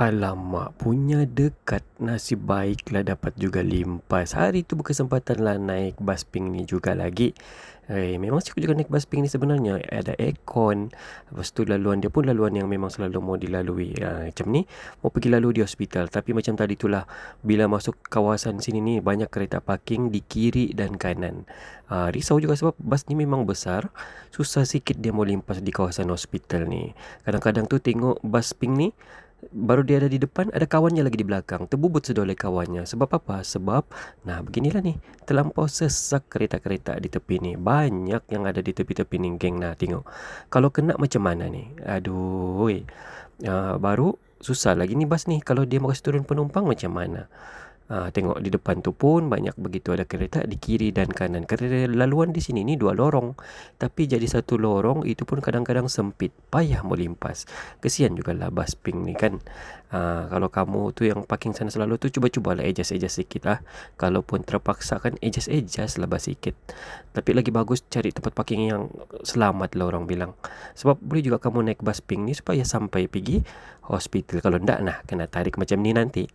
Alamak, punya dekat, nasib baiklah dapat juga limpas. Hari tu berkesempatanlah naik bas pink ni juga lagi. Memang suka juga naik bas pink ni sebenarnya. Ada aircon. Lepas tu laluan dia pun laluan yang memang selalu mau dilalui. Macam ni, mau pergi lalu di hospital. Tapi macam tadi itulah, bila masuk kawasan sini ni, banyak kereta parking di kiri dan kanan. Risau juga sebab bas ni memang besar. Susah sikit dia mau limpas di kawasan hospital ni. Kadang-kadang tu tengok bas pink ni, baru dia ada di depan, ada kawannya lagi di belakang. Terbubut sudah oleh kawannya. Sebab apa? Sebab, nah beginilah ni, terlampau sesak kereta-kereta di tepi ni. Banyak yang ada di tepi-tepi ni, geng. Nah, tengok. Kalau kena macam mana ni? Aduh, baru susah lagi ni bas ni. Kalau dia mau kasi turun penumpang macam mana? Tengok di depan tu pun banyak begitu ada kereta di kiri dan kanan. Kereta laluan di sini ni dua lorong. Tapi jadi satu lorong itu pun kadang-kadang sempit. Payah mau limpas. Kesian jugalah bas pink ni kan. Kalau kamu tu yang parking sana selalu tu, cuba-cubalah adjust-adjust sikit lah. Kalaupun terpaksa kan, adjust-adjust lah bas sikit. Tapi lagi bagus cari tempat parking yang selamat lah orang bilang. Sebab boleh juga kamu naik bas pink ni supaya sampai pergi hospital. Kalau ndak, nah kena tarik macam ni nanti.